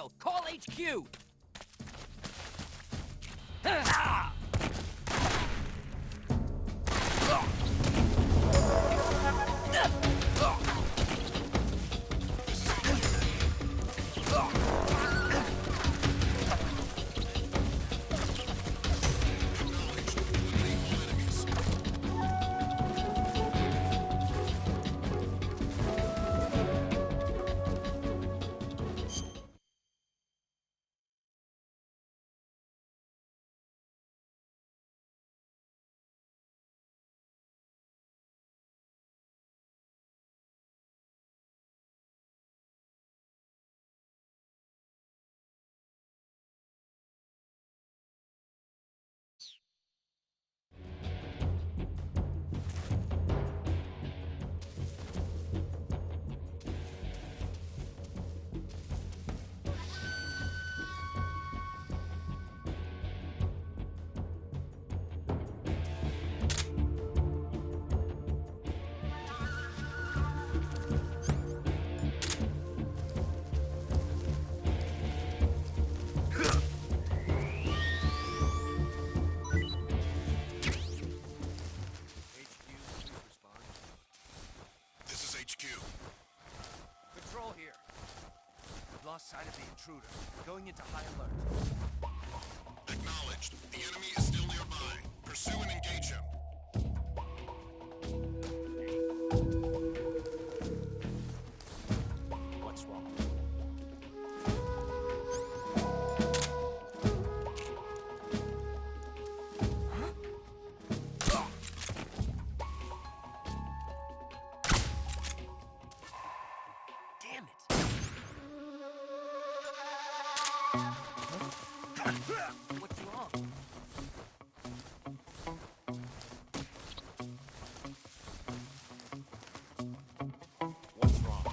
radio! Call HQ! Ah! Control here. We've lost sight of the intruder. Going into high alert. Acknowledged. The enemy is still nearby. Pursue and engage him. What's wrong? Damn it! What's wrong? What's wrong?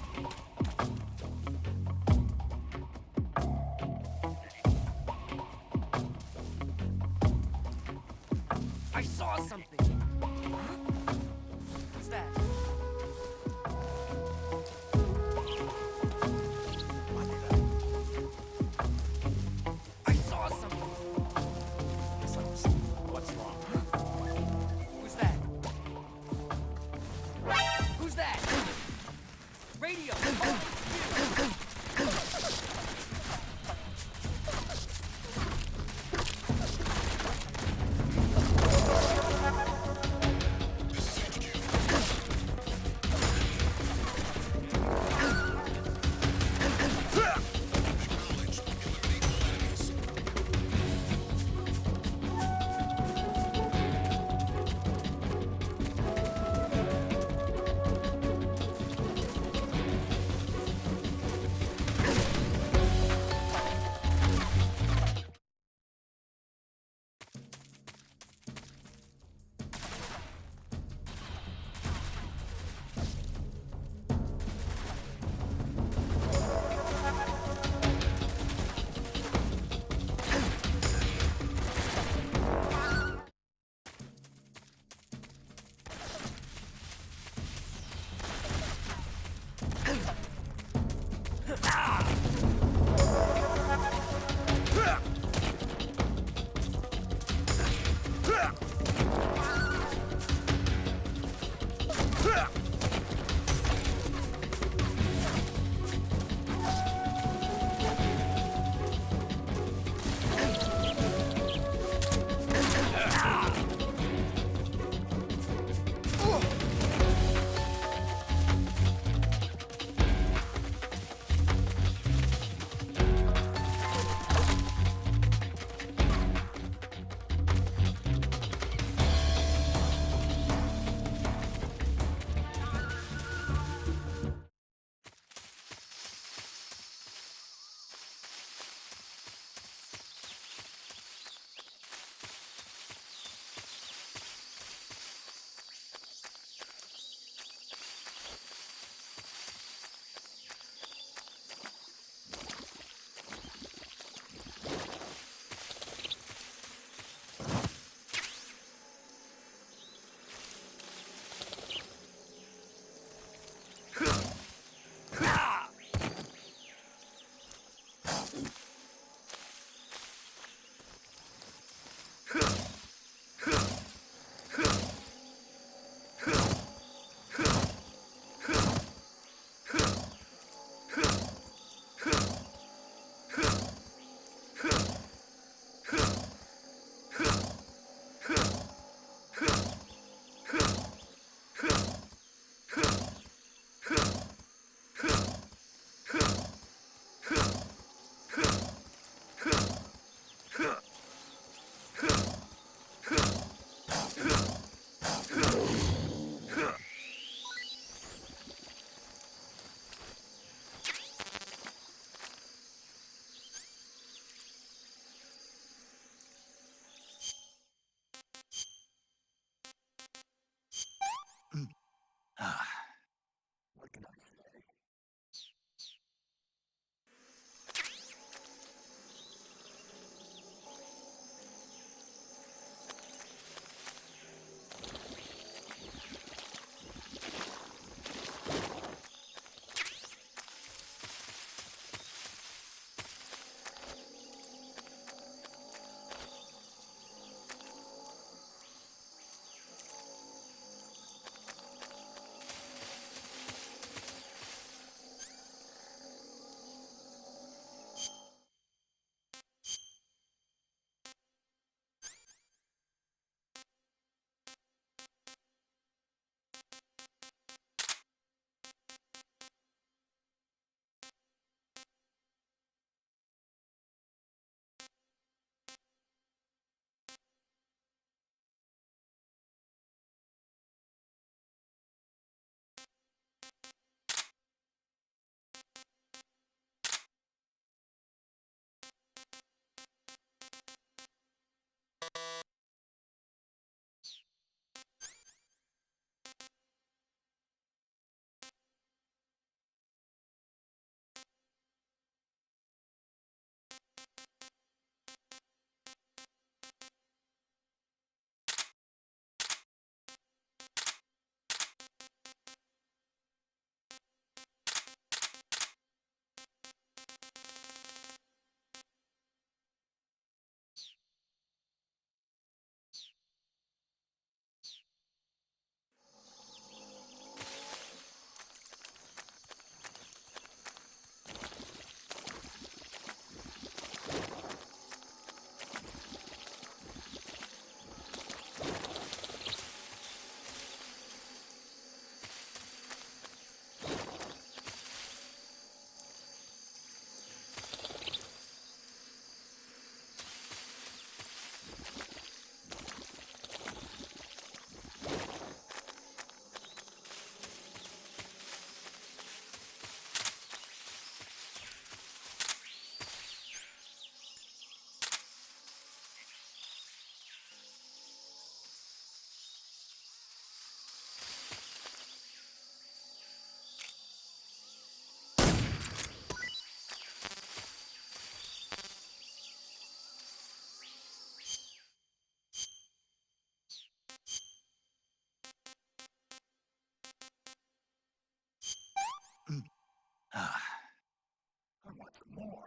I saw something! Who's that? I saw something! What's wrong? Who's that? Who's that? Radio! This is HQ. Ah. Ah. I want more.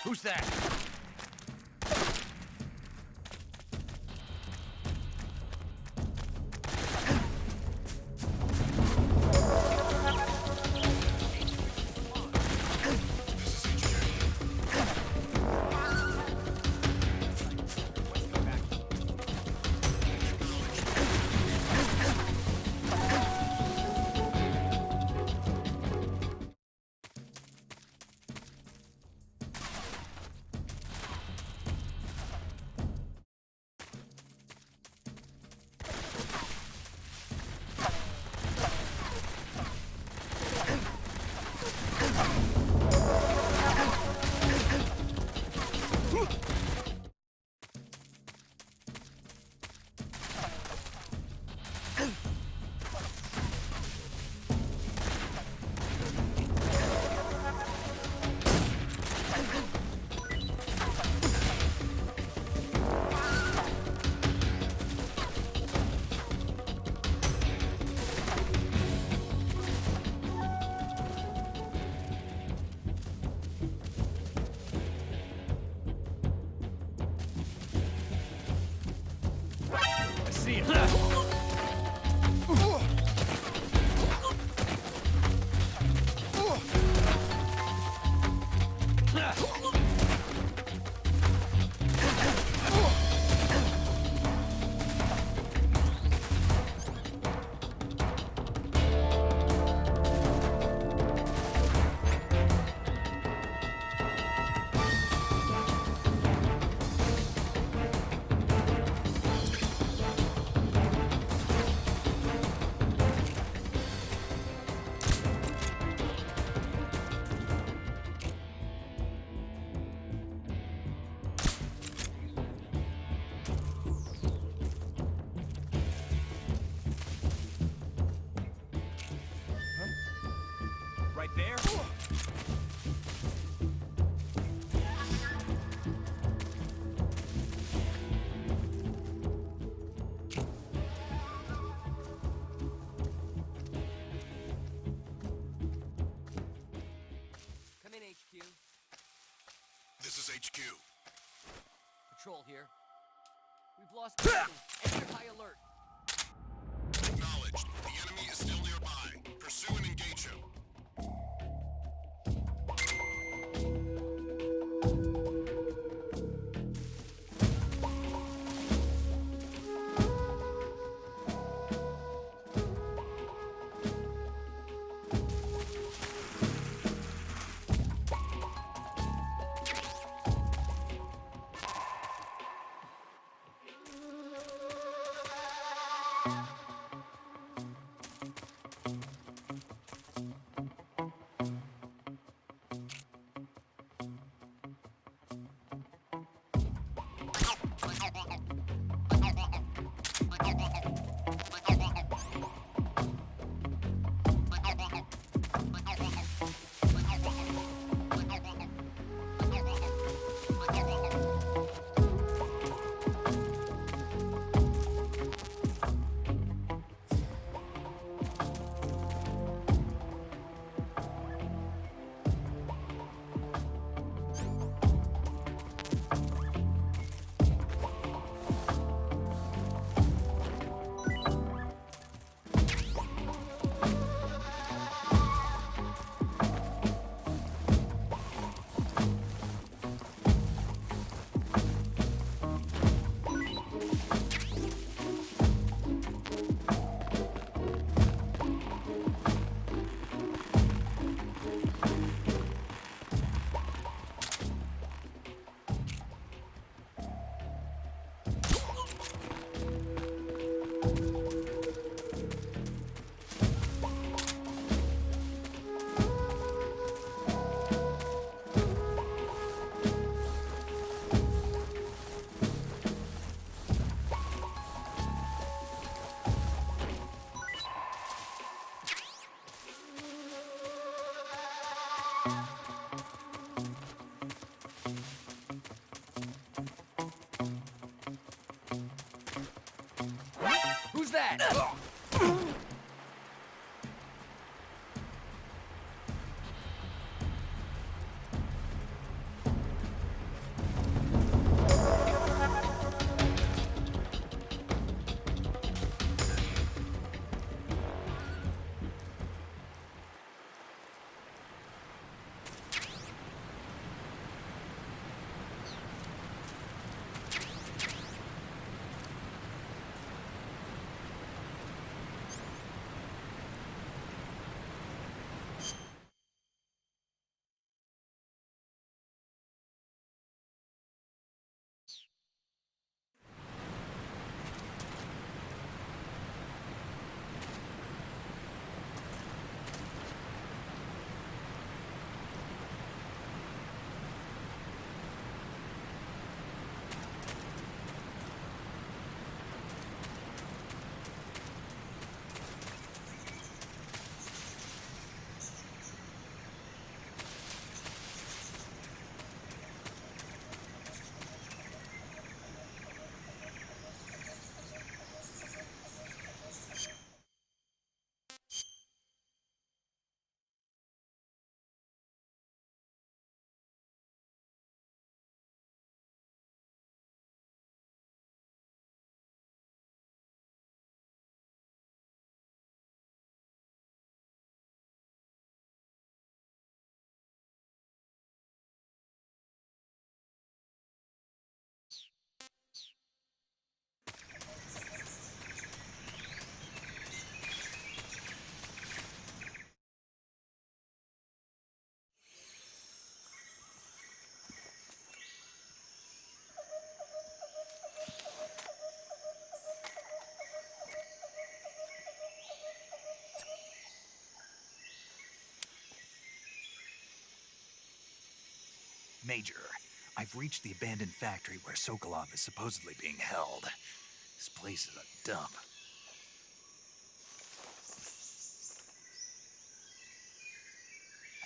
Who's that? I see him. HQ. Patrol here. We've lost the enemy. Enter high alert. Acknowledged. The enemy is still nearby. Pursue and engage him. Who's that? Major, I've reached the abandoned factory where Sokolov is supposedly being held. This place is a dump.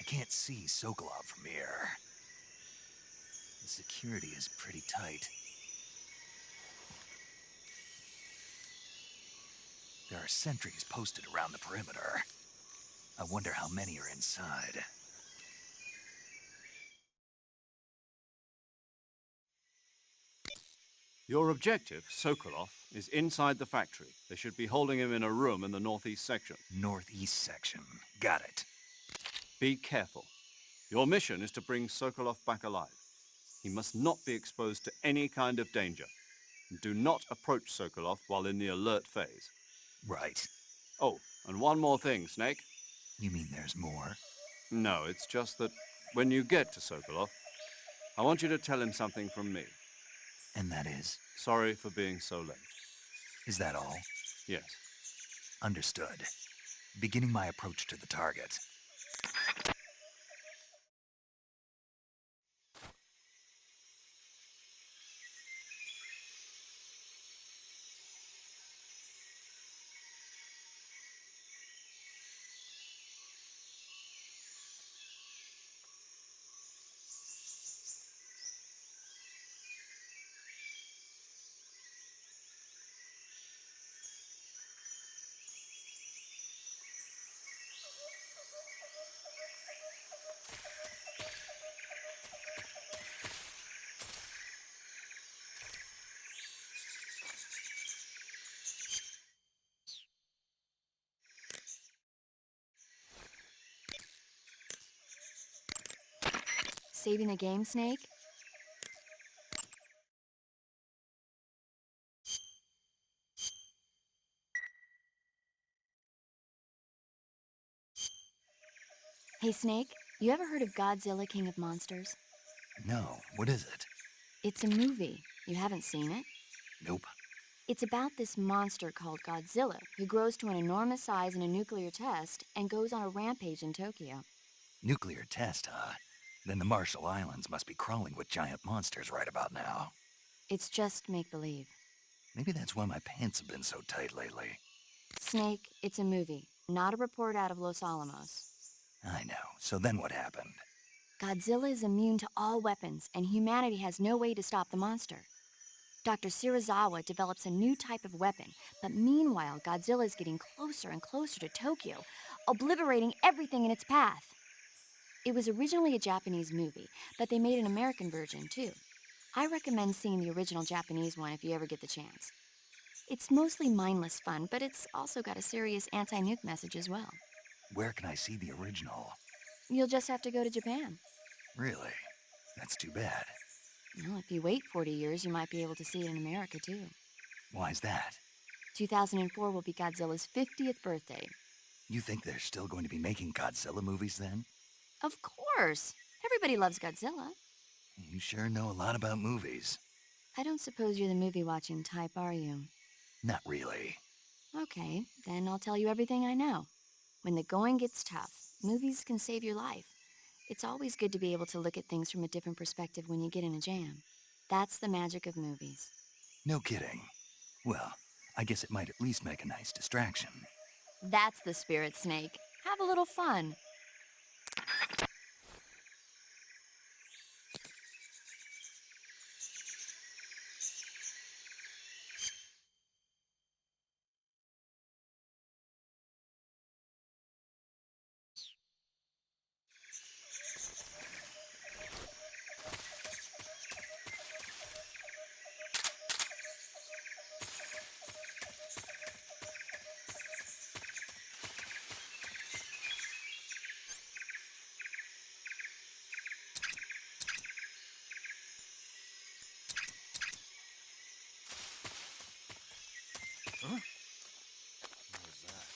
I can't see Sokolov from here. The security is pretty tight. There are sentries posted around the perimeter. I wonder how many are inside. Your objective, Sokolov, is inside the factory. They should be holding him in a room in the northeast section. Northeast section. Got it. Be careful. Your mission is to bring Sokolov back alive. He must not be exposed to any kind of danger. Do not approach Sokolov while in the alert phase. Right. Oh, and one more thing, Snake. You mean there's more? No, it's just that when you get to Sokolov, I want you to tell him something from me. And that is? Sorry for being so late. Is that all? Yes. Understood. Beginning my approach to the target. Saving the game, Snake? Hey, Snake, you ever heard of Godzilla King of Monsters? No, what is it? It's a movie. You haven't seen it? Nope. It's about this monster called Godzilla who grows to an enormous size in a nuclear test and goes on a rampage in Tokyo. Nuclear test, huh? Then the Marshall Islands must be crawling with giant monsters right about now. It's just make-believe. Maybe that's why my pants have been so tight lately. Snake, it's a movie, not a report out of Los Alamos. I know. So then what happened? Godzilla is immune to all weapons, and humanity has no way to stop the monster. Dr. Shirazawa develops a new type of weapon, but meanwhile, Godzilla is getting closer and closer to Tokyo, obliterating everything in its path. It was originally a Japanese movie, but they made an American version, too. I recommend seeing the original Japanese one if you ever get the chance. It's mostly mindless fun, but it's also got a serious anti-nuke message as well. Where can I see the original? You'll just have to go to Japan. Really? That's too bad. Well, if you wait 40 years, you might be able to see it in America, too. Why's that? 2004 will be Godzilla's 50th birthday. You think they're still going to be making Godzilla movies then? Of course! Everybody loves Godzilla. You sure know a lot about movies. I don't suppose you're the movie-watching type, are you? Not really. Okay, then I'll tell you everything I know. When the going gets tough, movies can save your life. It's always good to be able to look at things from a different perspective when you get in a jam. That's the magic of movies. No kidding. Well, I guess it might at least make a nice distraction. That's the spirit, Snake. Have a little fun. Huh? What was that?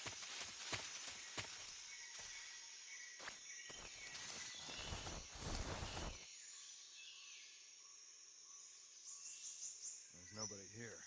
There's nobody here.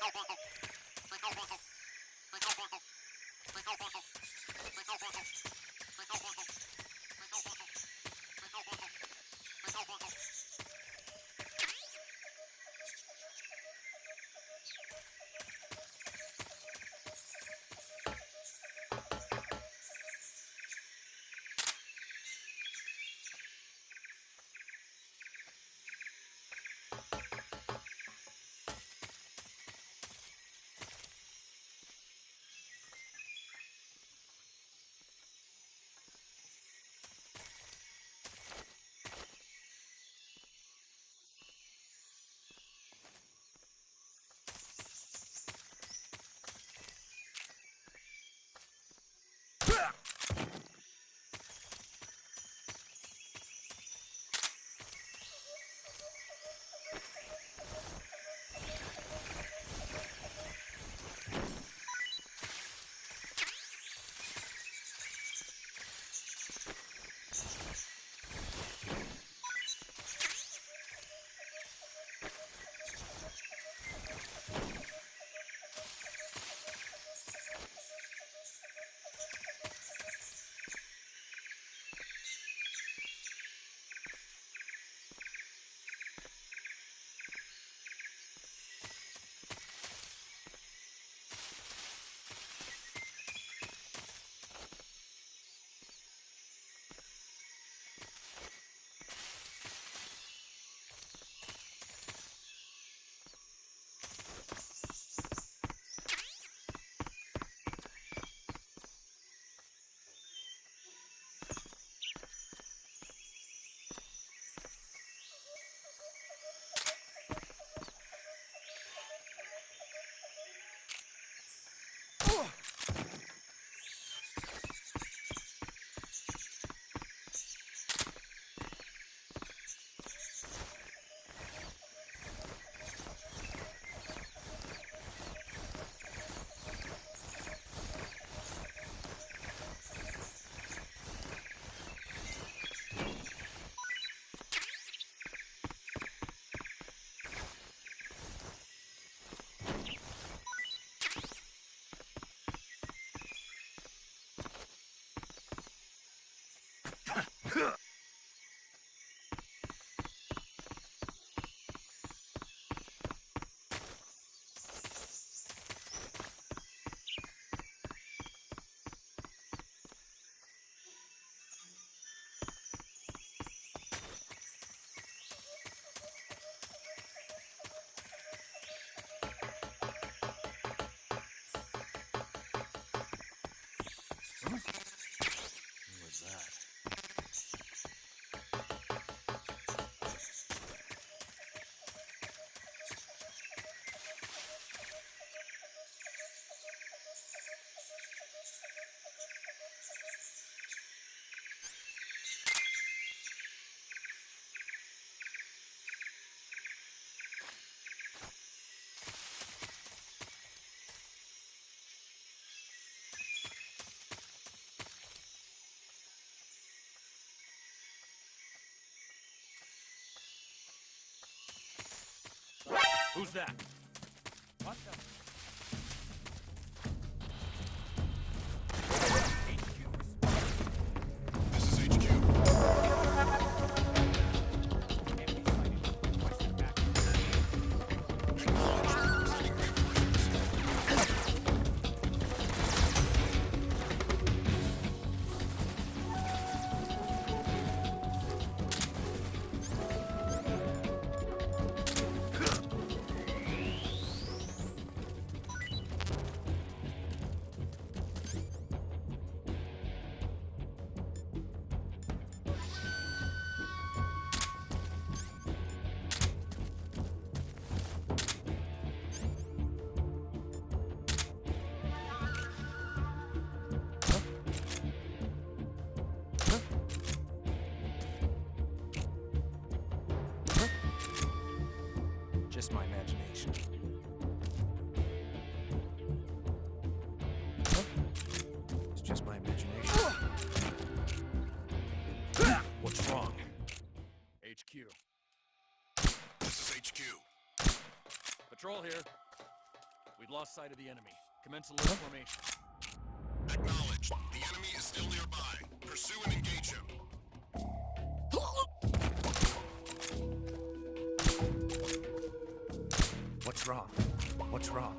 What was that? Who's that? What the? This is HQ. Enemy sighted. Requesting backup. Acknowledged. Sending reinforcements. Just my imagination. It's just my imagination. What's wrong? HQ. This is HQ. Patrol here. We've lost sight of the enemy. Commence alert formation. Acknowledged. The enemy is still nearby. Pursue and engage him. What's wrong? What's wrong?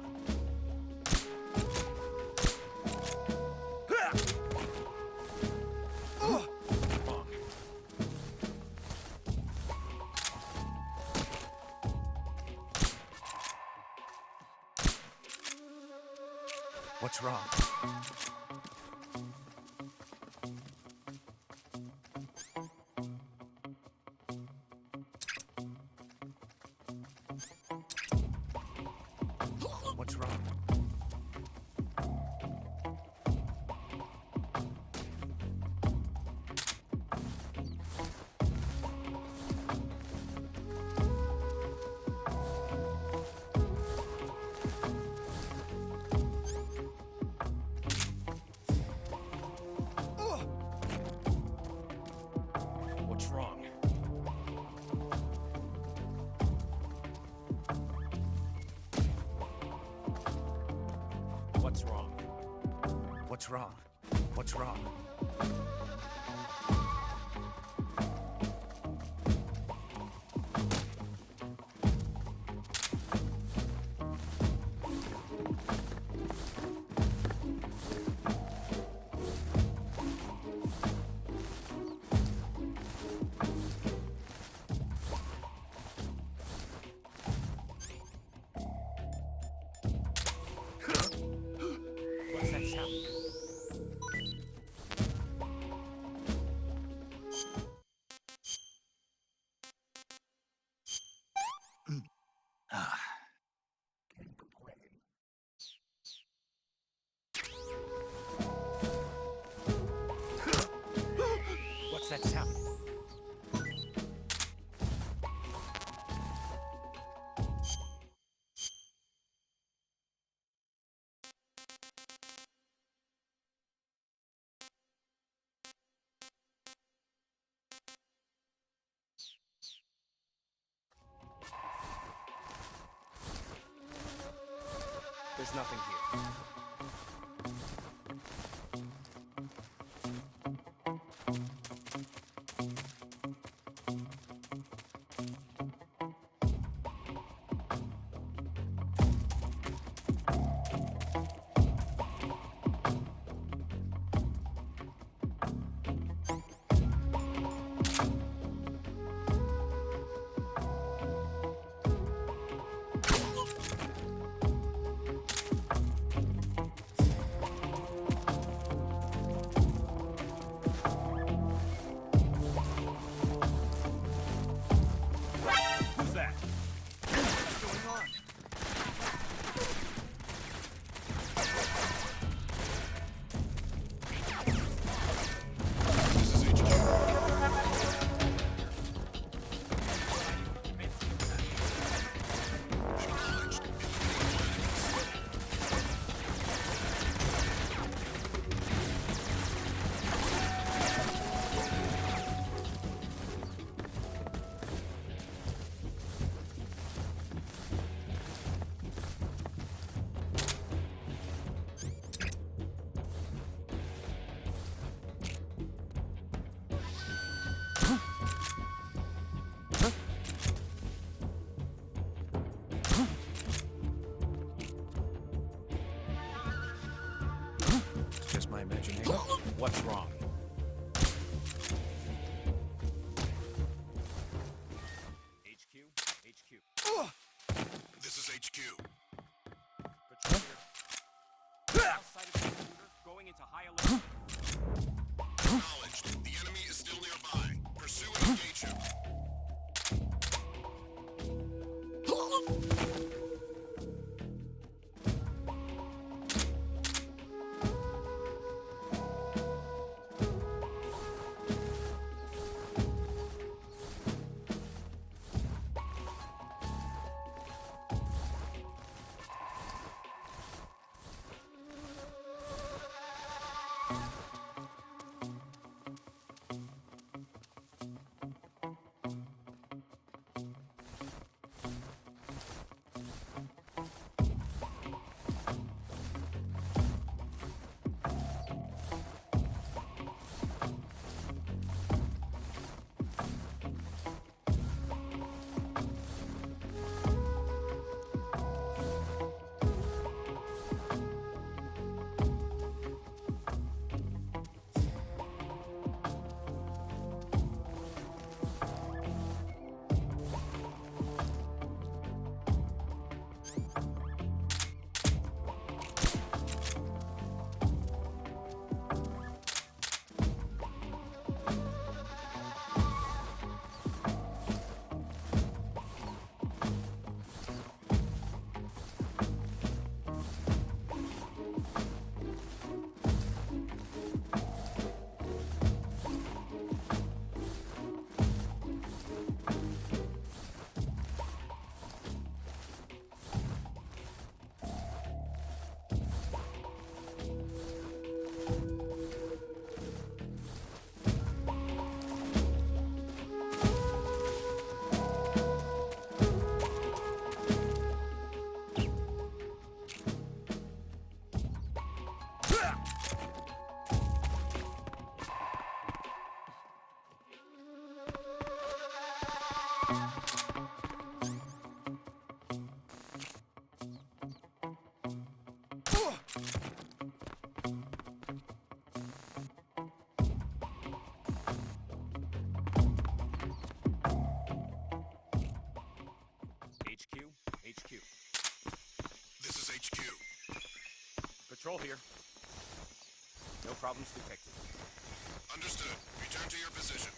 What's wrong? What's wrong? What's wrong? What's wrong? What's wrong? What's wrong? What's that sound? What's that sound? There's nothing here. Who's that? What's going on? This is HQ. Acknowledged. It's just my imagination. What's wrong? HQ? HQ. This is HQ. Patrol here. Outside of the intruder, going into high alert. Acknowledged. The enemy is still nearby. Pursue and engage him. HQ, HQ. This is HQ. Patrol here. No problems detected. Understood. Return to your position.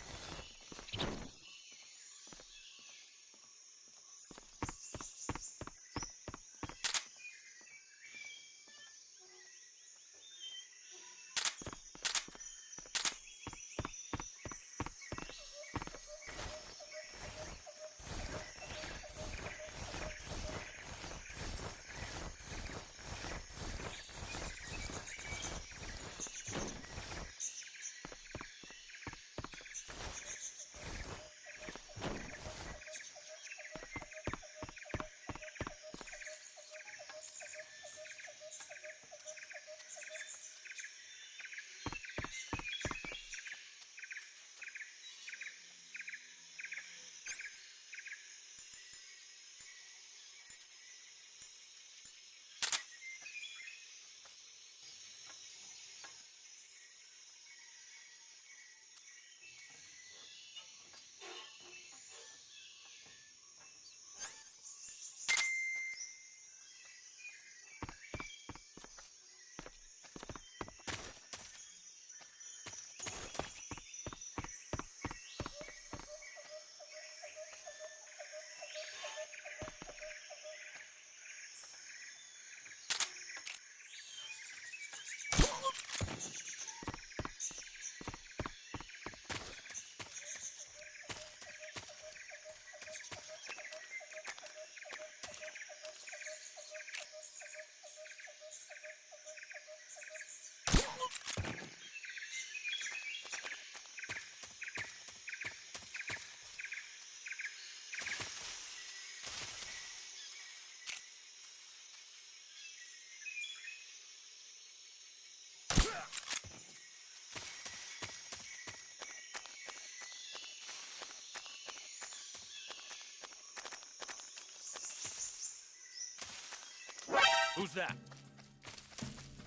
Who's that?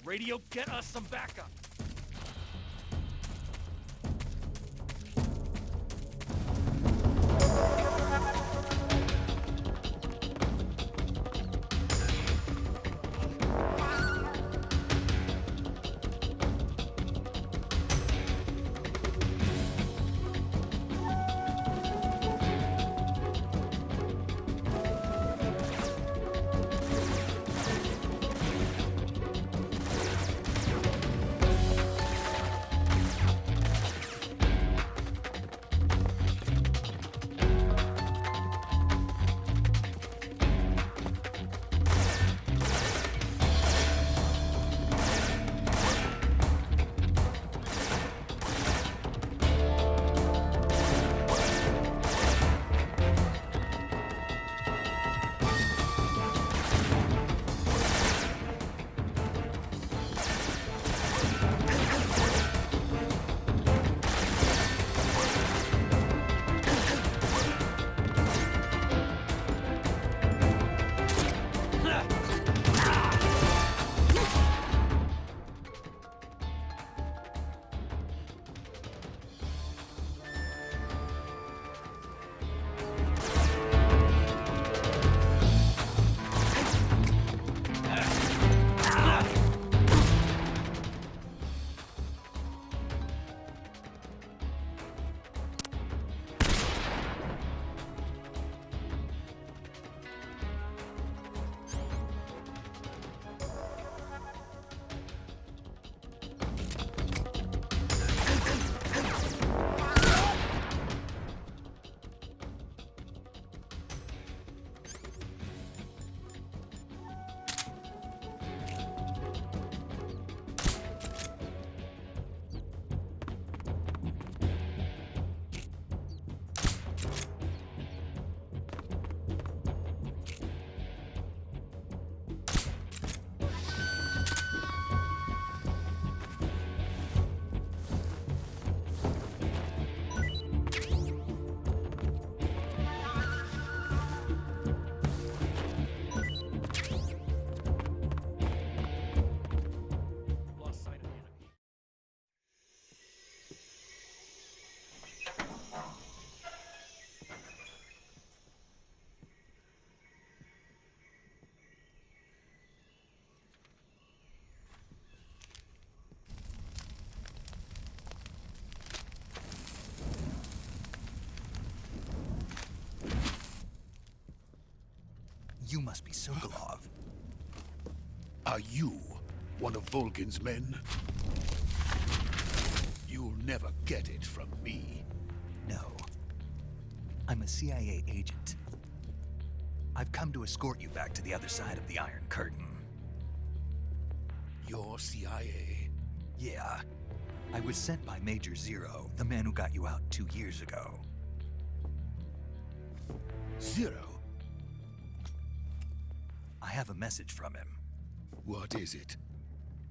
Radio, get us some backup. You must be Sokolov. Are you one of Volgin's men? You'll never get it from me. No. I'm a CIA agent. I've come to escort you back to the other side of the Iron Curtain. You're CIA? Yeah. I was sent by Major Zero, the man who got you out 2 years ago. Zero? I have a message from him. What is it?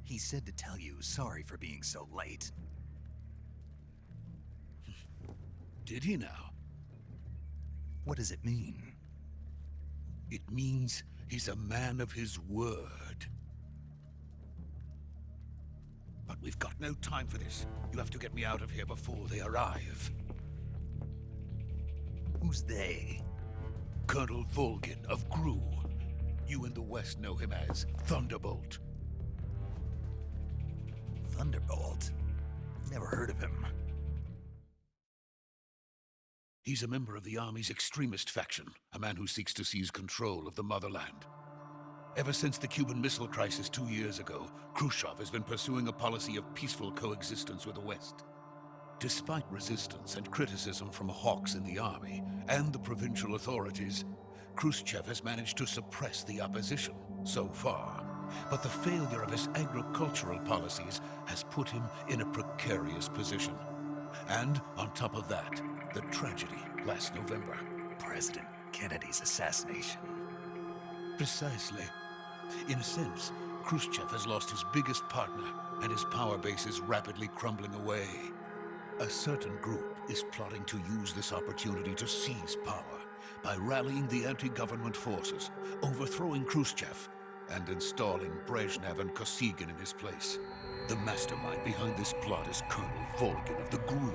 He said to tell you sorry for being so late. Did he now? What does it mean? It means he's a man of his word. But we've got no time for this. You have to get me out of here before they arrive. Who's they? Colonel Volgin of GRU. You in the West know him as Thunderbolt. Thunderbolt? Never heard of him. He's a member of the Army's extremist faction, a man who seeks to seize control of the motherland. Ever since the Cuban Missile Crisis 2 years ago, Khrushchev has been pursuing a policy of peaceful coexistence with the West. Despite resistance and criticism from hawks in the army and the provincial authorities, Khrushchev has managed to suppress the opposition so far. But the failure of his agricultural policies has put him in a precarious position. And on top of that, the tragedy last November. President Kennedy's assassination. Precisely. In a sense, Khrushchev has lost his biggest partner, and his power base is rapidly crumbling away. A certain group is plotting to use this opportunity to seize power by rallying the anti-government forces, overthrowing Khrushchev, and installing Brezhnev and Kosygin in his place. The mastermind behind this plot is Colonel Volgin of the GRU.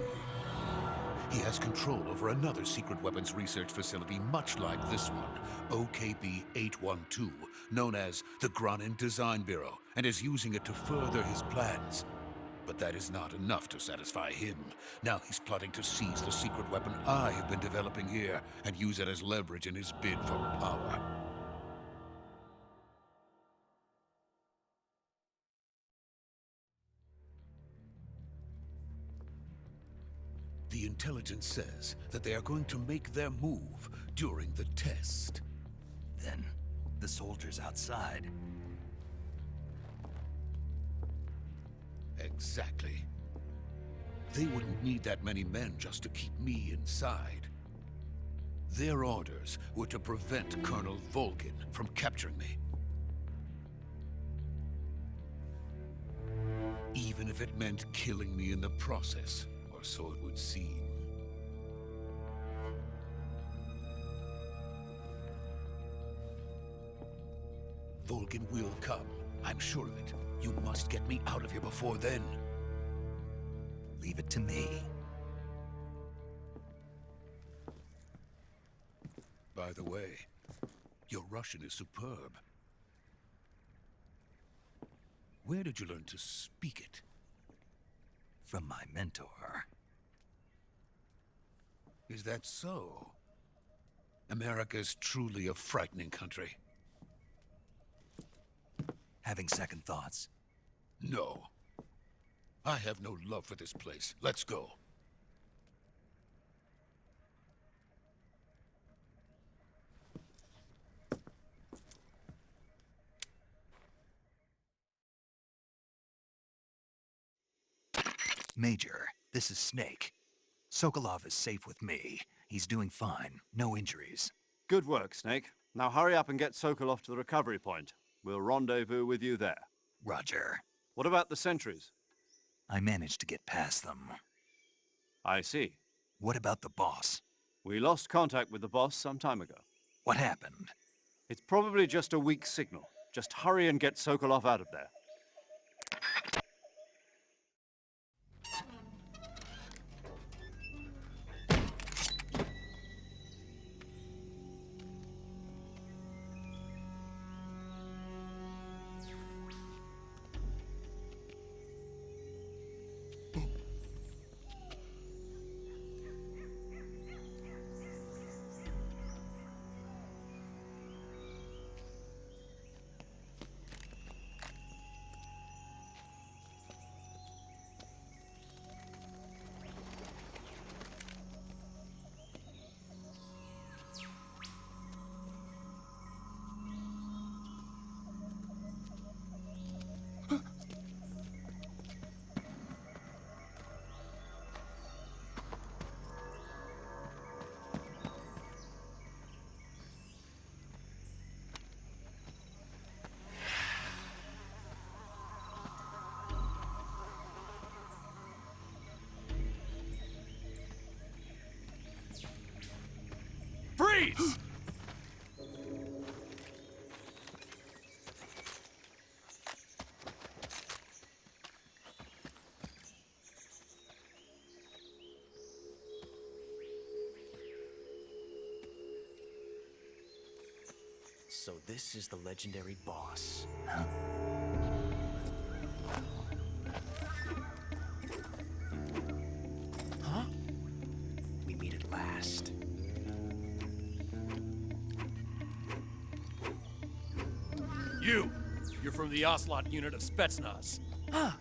He has control over another secret weapons research facility much like this one, OKB-812, known as the Granin Design Bureau, and is using it to further his plans. But that is not enough to satisfy him. Now he's plotting to seize the secret weapon I have been developing here and use it as leverage in his bid for power. The intelligence says that they are going to make their move during the test. Then, the soldiers outside. Exactly. They wouldn't need that many men just to keep me inside. Their orders were to prevent Colonel Volgin from capturing me. Even if it meant killing me in the process, or so it would seem. Volgin will come. I'm sure of it. You must get me out of here before then. Leave it to me. By the way, your Russian is superb. Where did you learn to speak it? From my mentor. Is that so? America's truly a frightening country. Having second thoughts. No. I have no love for this place. Let's go. Major, this is Snake. Sokolov is safe with me. He's doing fine. No injuries. Good work, Snake. Now hurry up and get Sokolov to the recovery point. We'll rendezvous with you there. Roger. What about the sentries? I managed to get past them. I see. What about the boss? We lost contact with the boss some time ago. What happened? It's probably just a weak signal. Just hurry and get Sokolov out of there. Please. So this is the legendary boss. Huh? We meet at last. You're from the Ocelot unit of Spetsnaz. Huh.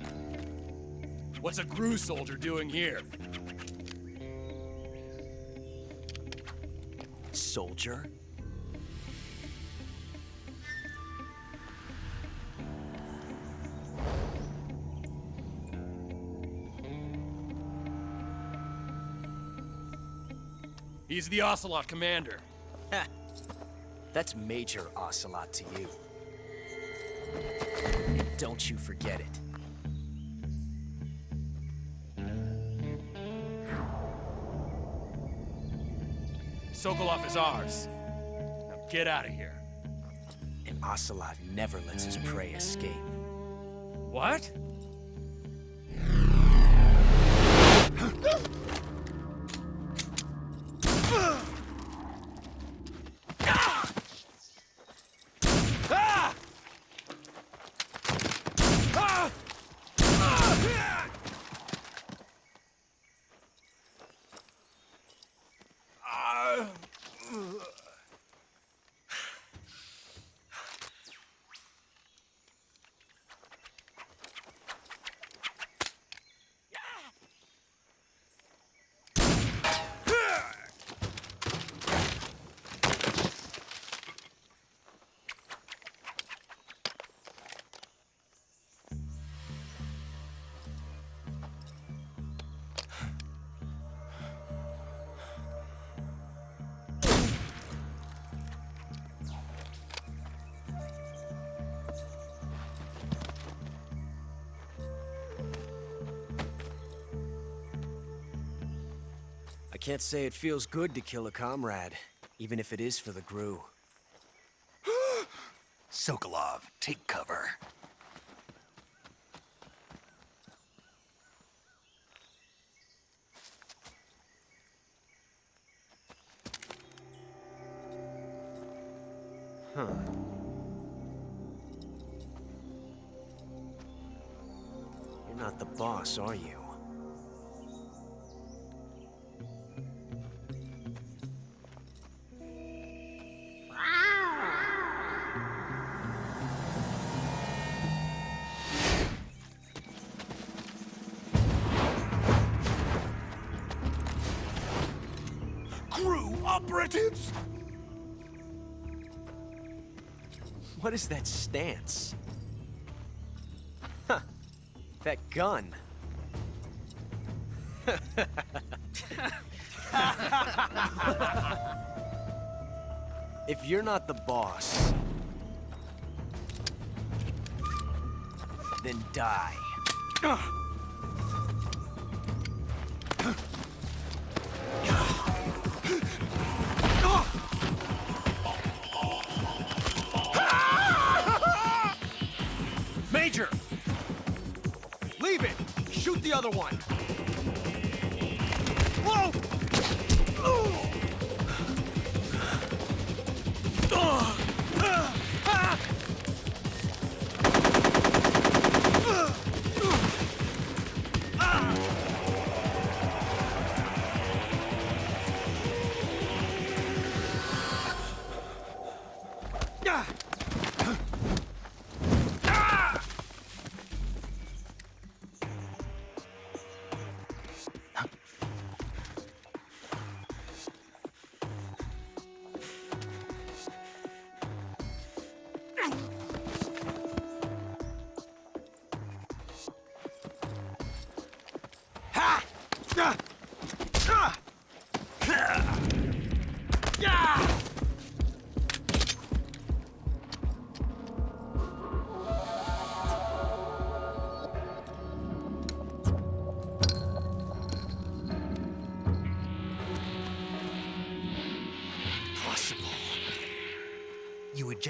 What's a GRU soldier doing here? Soldier? He's the Ocelot commander. Ha! That's Major Ocelot to you. And don't you forget it. Sokolov is ours. Now get out of here. And Ocelot never lets his prey escape. What? I can't say it feels good to kill a comrade, even if it is for the GRU. Sokolov, take cover. Huh. You're not the boss, are you? GRU operatives! What is that stance? Huh. That gun. If you're not the boss, then die. Major! Leave it! Shoot the other one! Whoa!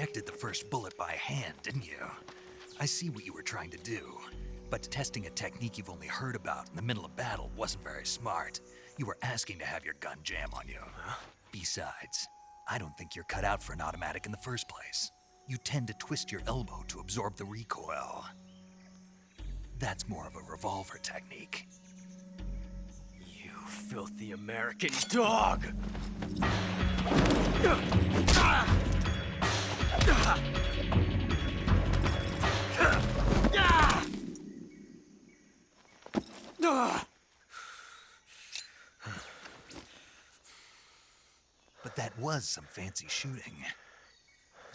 ejected the first bullet by hand, didn't you? I see what you were trying to do. But testing a technique you've only heard about in the middle of battle wasn't very smart. You were asking to have your gun jam on you. Besides, I don't think you're cut out for an automatic in the first place. You tend to twist your elbow to absorb the recoil. That's more of a revolver technique. You filthy American dog! But that was some fancy shooting.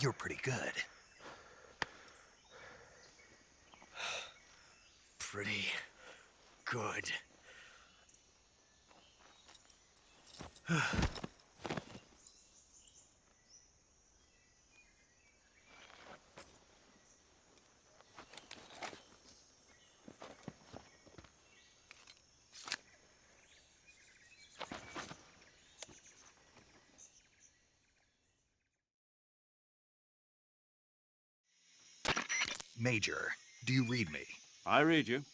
You're pretty good. Pretty good. Major, do you read me? I read you.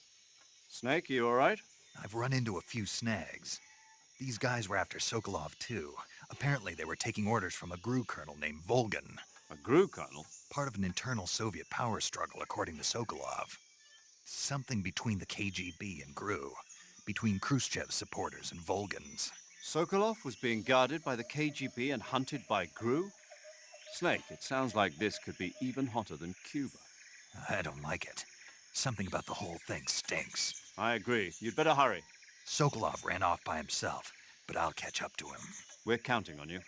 Snake, you all right? I've run into a few snags. These guys were after Sokolov too. Apparently they were taking orders from a GRU colonel named Volgan. A GRU colonel? Part of an internal Soviet power struggle, according to Sokolov. Something between the KGB and GRU. Between Khrushchev's supporters and Volgan's. Sokolov was being guarded by the KGB and hunted by GRU? Snake, it sounds like this could be even hotter than Cuba. I don't like it. Something about the whole thing stinks. I agree. You'd better hurry. Sokolov ran off by himself, but I'll catch up to him. We're counting on you.